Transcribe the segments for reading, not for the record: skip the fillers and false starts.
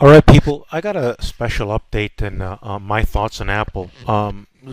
All right, people, I got a special update and my thoughts on Apple.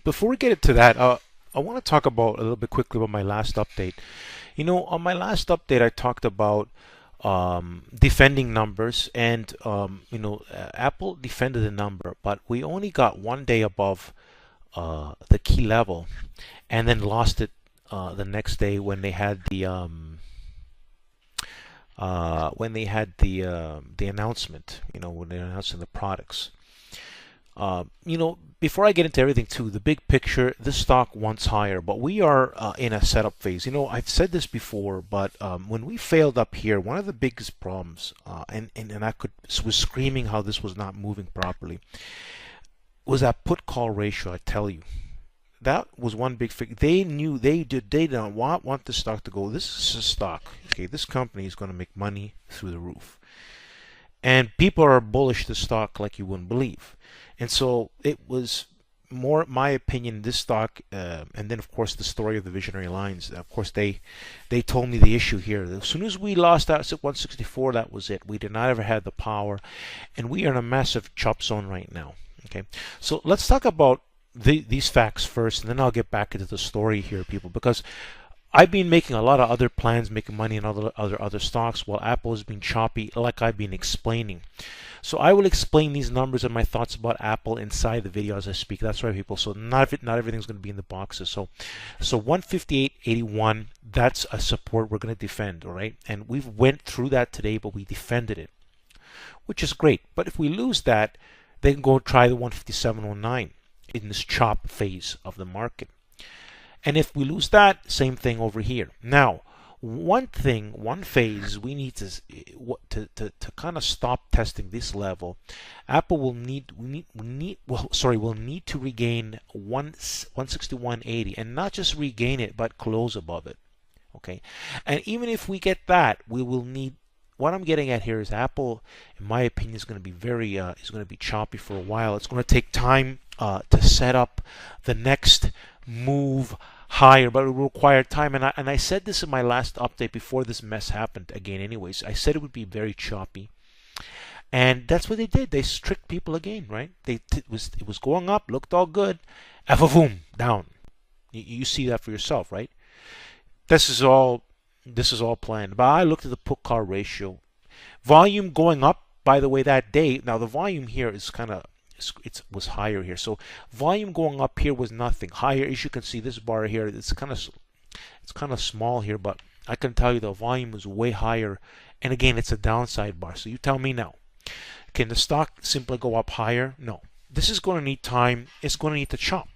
Before we get into that, I want to talk about a little bit quickly about my last update. On my last update, I talked about defending numbers, and Apple defended the number, but we only got one day above the key level, and then lost it the next day when they had the announcement, when they're announcing the products. Before I get into everything too, the big picture, this stock wants higher, but we are in a setup phase. I've said this before, but when we failed up here, one of the biggest problems, and was screaming how this was not moving properly, was that put call ratio. I tell you, that was one big figure. They knew they don't want the stock to go. This is a stock. Okay, this company is going to make money through the roof, and people are bullish the stock like you wouldn't believe. And so it was more my opinion, this stock, and then of course the story of the visionary lines. Of course they told me the issue here. As soon as we lost that at 164, that was it. We did not ever have the power, and we are in a massive chop zone right now. Okay, so let's talk about these facts first, and then I'll get back into the story here, people, because I've been making a lot of other plans, making money in other stocks, while Apple has been choppy, like I've been explaining. So I will explain these numbers and my thoughts about Apple inside the video as I speak. That's right, people. So not everything's going to be in the boxes. So 158.81, that's a support we're going to defend, all right? And we've went through that today, but we defended it, which is great. But if we lose that, they can go try the 157.09 in this chop phase of the market. And if we lose that, same thing over here. Now, one phase we need to kind of stop testing this level. Apple will need to regain 161.80, and not just regain it, but close above it. Okay, and even if we get that, we will need. What I'm getting at here is Apple, in my opinion, is going to be is going to be choppy for a while. It's going to take time to set up the next move higher, but it will require time. And I said this in my last update before this mess happened again. Anyways, I said it would be very choppy, and that's what they did. They tricked people again, right? It was going up, looked all good, boom, down. You see that for yourself, right? This is all planned. But I looked at the put call ratio, volume going up. By the way, that day. Now the volume here is kind of it was higher here. So volume going up here was nothing. Higher, as you can see, this bar here, it's kind of small here, but I can tell you the volume is way higher. And again, it's a downside bar. So you tell me now, can the stock simply go up higher? No. This is going to need time. It's going to need to chop.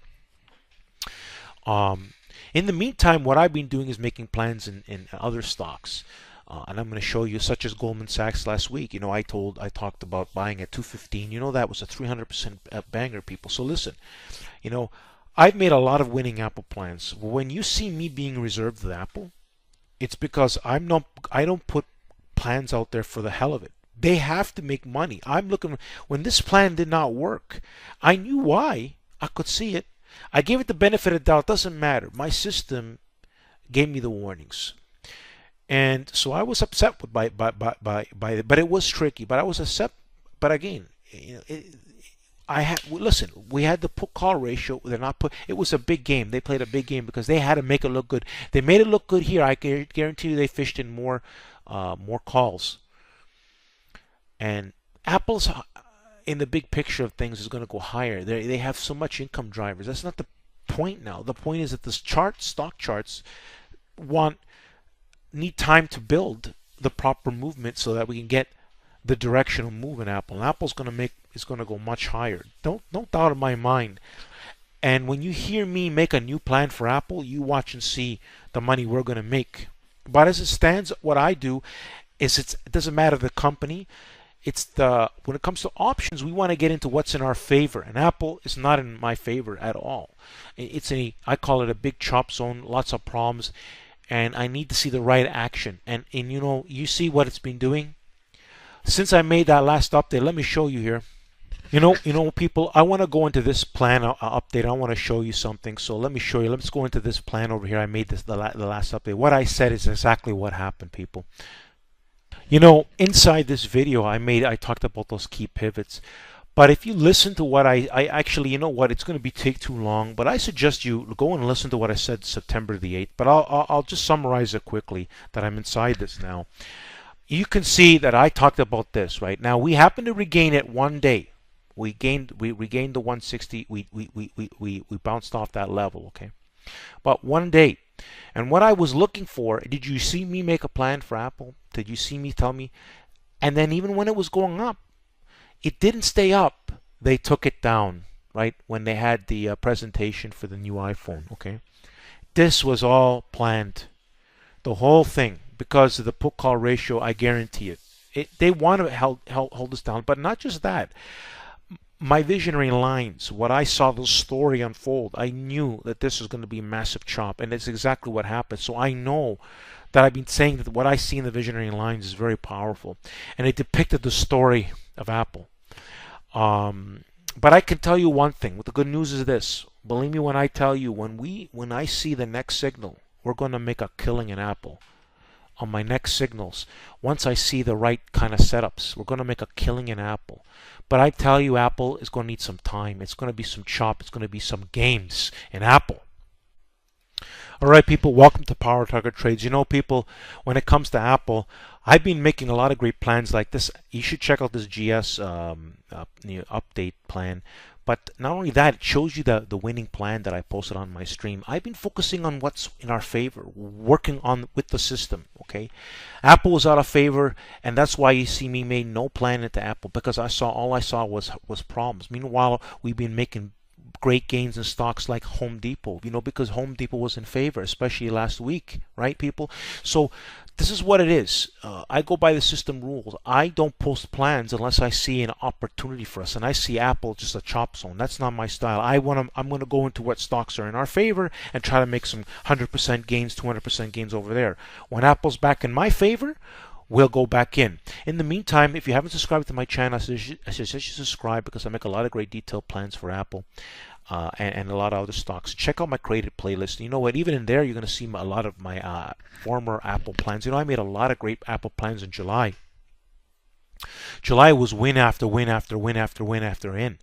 In the meantime, what I've been doing is making plans in other stocks. And I'm going to show you, such as Goldman Sachs last week. I talked about buying at 215. That was a 300% banger, people. So listen, I've made a lot of winning Apple plans. When you see me being reserved with Apple, it's because I don't put plans out there for the hell of it. They have to make money. I'm looking. When this plan did not work, I knew why. I could see it. I gave it the benefit of the doubt. Doesn't matter. My system gave me the warnings. And so I was upset with but it was tricky. But I was upset. But again, listen. We had the put call ratio. They're not put. It was a big game. They played a big game because they had to make it look good. They made it look good here. I guarantee you, they fished in more calls. And Apple's in the big picture of things is going to go higher. They have so much income drivers. That's not the point now. The point is that the stock charts need time to build the proper movement so that we can get the directional move in Apple. And Apple's going to go much higher. Don't doubt in my mind. And when you hear me make a new plan for Apple, you watch and see the money we're going to make. But as it stands, what I do is it doesn't matter the company. When it comes to options, we want to get into what's in our favor, and Apple is not in my favor at all. I call it a big chop zone, lots of problems, and I need to see the right action. And you see what it's been doing since I made that last update. Let me show you here. People, I want to go into this plan update. I want to show you something. So let me show you. Let's go into this plan over here. I made the last update. What I said is exactly what happened, people. You know, inside this video I talked about those key pivots. But if you listen to what I actually, you know what, it's going to be take too long. But I suggest you go and listen to what I said September the 8th. But I'll just summarize it quickly that I'm inside this now. You can see that I talked about this, right? Now we happen to regain it one day. We regained the 160. We bounced off that level, okay? But one day. And what I was looking for, did you see me make a plan for Apple? Did you see me tell me? And then even when it was going up, it didn't stay up. They took it down, right? When they had the presentation for the new iPhone, okay? This was all planned. The whole thing, because of the put call ratio, I guarantee it. They want to hold us down, but not just that. My visionary lines, what I saw the story unfold, I knew that this was going to be a massive chop, and it's exactly what happened. So I know that I've been saying that what I see in the visionary lines is very powerful, and it depicted the story of Apple. But I can tell you one thing. The good news is this. Believe me when I tell you, when I see the next signal, we're going to make a killing in Apple. On my next signals, once I see the right kind of setups, we're going to make a killing in Apple. But I tell you, Apple is going to need some time. It's going to be some chop. It's going to be some games in Apple. All right, people, welcome to Power Target Trades. You know, people, when it comes to Apple, I've been making a lot of great plans like this. You should check out this GS update plan. But not only that, it shows you the winning plan that I posted on my stream. I've been focusing on what's in our favor, working on with the system. Okay, Apple was out of favor, and that's why you see me made no plan into Apple, because all I saw was problems. Meanwhile, we've been making great gains in stocks like Home Depot, you know, because Home Depot was in favor, especially last week, right, people? So this is what it is. I go by the system rules. I don't post plans unless I see an opportunity for us, and I see Apple just a chop zone. That's not my style. I'm going to go into what stocks are in our favor and try to make some 100% gains, 200% gains over there. When Apple's back in my favor, we'll go back in. In the meantime, if you haven't subscribed to my channel, I suggest you subscribe, because I make a lot of great detailed plans for Apple and a lot of other stocks. Check out my created playlist. You know what? Even in there, you're going to see a lot of my former Apple plans. You know, I made a lot of great Apple plans in July. July was win after win after win after win after win.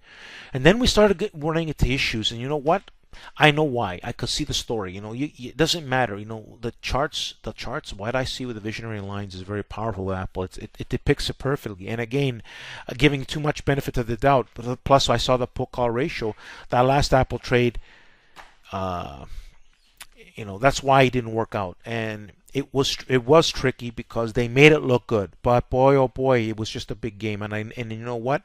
And then we started running into issues. And you know what? I know why. I could see the story. You know, it doesn't matter. You know, the charts. What I see with the visionary lines is very powerful with Apple. It depicts it perfectly. And again, giving too much benefit of the doubt. Plus, I saw the put call ratio. That last Apple trade. You know, that's why it didn't work out. And it was tricky because they made it look good, but boy oh boy, it was just a big game. And you know what?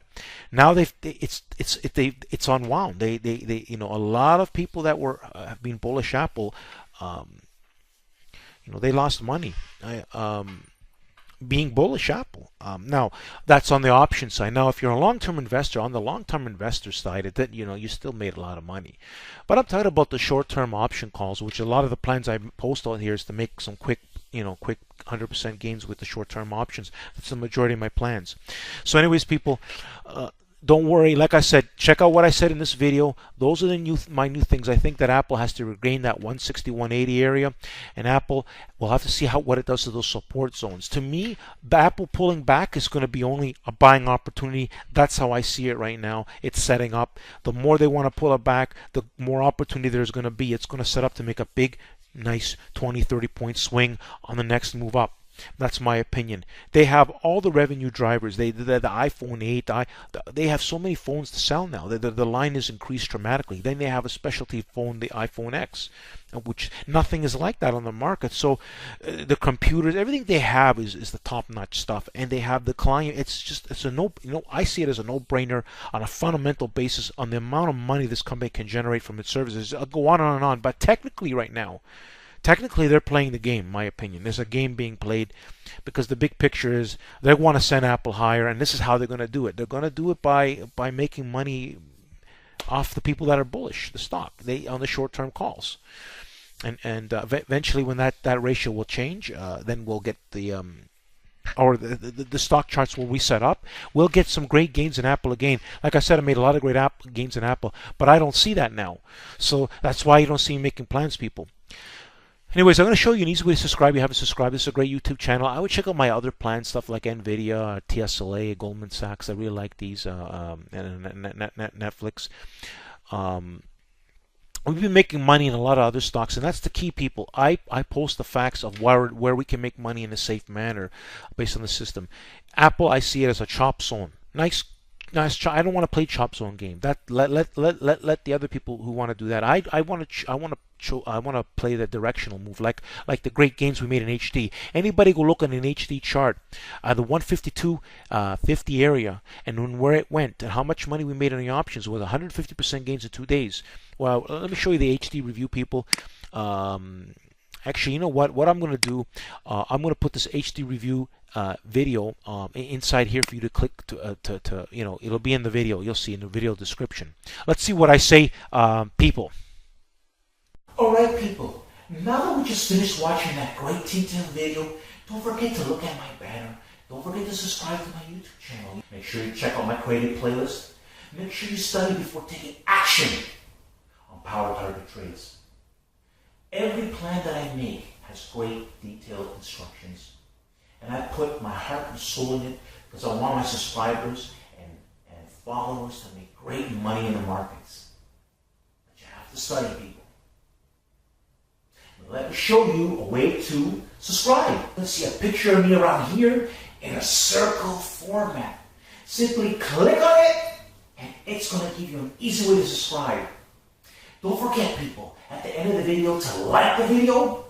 Now it's unwound. They you know, a lot of people that have been bullish Apple, you know, they lost money. Being bullish Apple. Now that's on the option side. Now if you're a long-term investor, on the long-term investor side, you know, you still made a lot of money. But I'm talking about the short-term option calls, which a lot of the plans I post out here is to make some quick 100% gains with the short-term options. That's the majority of my plans. So anyways, people, don't worry. Like I said, check out what I said in this video. Those are my new things. I think that Apple has to regain that 160, 180 area, and Apple will have to see what it does to those support zones. To me, Apple pulling back is going to be only a buying opportunity. That's how I see it right now. It's setting up. The more they want to pull it back, the more opportunity there's going to be. It's going to set up to make a big, nice 20, 30 point swing on the next move up. That's my opinion. They have all the revenue drivers. The iPhone 8. They have so many phones to sell now. The line is increased dramatically. Then they have a specialty phone, the iPhone X, which nothing is like that on the market. So the computers, everything they have is the top-notch stuff. And they have the client. It's a no. You know, I see it as a no-brainer on a fundamental basis on the amount of money this company can generate from its services. I'll go on and on. But technically, right now, they're playing the game, in my opinion. There's a game being played because the big picture is they want to send Apple higher, and this is how they're going to do it. They're going to do it by making money off the people that are bullish, the stock, on the short-term calls. And eventually, when that ratio will change, then we'll get the stock charts will reset up. We'll get some great gains in Apple again. Like I said, I made a lot of great gains in Apple, but I don't see that now. So that's why you don't see me making plans, people. Anyways, I'm going to show you an easy way to subscribe. If you haven't subscribed, this is a great YouTube channel. I would check out my other plans, stuff like NVIDIA, TSLA, Goldman Sachs. I really like these, and Netflix. Um, we've been making money in a lot of other stocks, and that's the key, people. I post the facts of where we can make money in a safe manner based on the system. Apple, I see it as a chop zone. Nice. I don't want to play chop zone game. That let the other people who want to do that. I want to play the directional move, like the great gains we made in HD. Anybody go look at an HD chart, the 152.50 area, and where it went, and how much money we made on the options with 150% gains in 2 days. Well, let me show you the HD review, people. Actually, you know what? What I'm going to do, I'm going to put this HD review video inside here for you to click to it'll be in the video. You'll see in the video description. Let's see what I say, people. All right, people. Now that we just finished watching that great detailed video, don't forget to look at my banner. Don't forget to subscribe to my YouTube channel. Make sure you check out my creative playlist. Make sure you study before taking action on power target trades. Every plan that I make has great detailed instructions. And I put my heart and soul in it because I want my subscribers and followers to make great money in the markets. But you have to study, people. Now let me show you a way to subscribe. Let's see a picture of me around here in a circle format. Simply click on it and it's going to give you an easy way to subscribe. Don't forget, people, at the end of the video to like the video.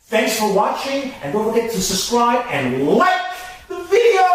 Thanks for watching, and don't forget to subscribe and like the video!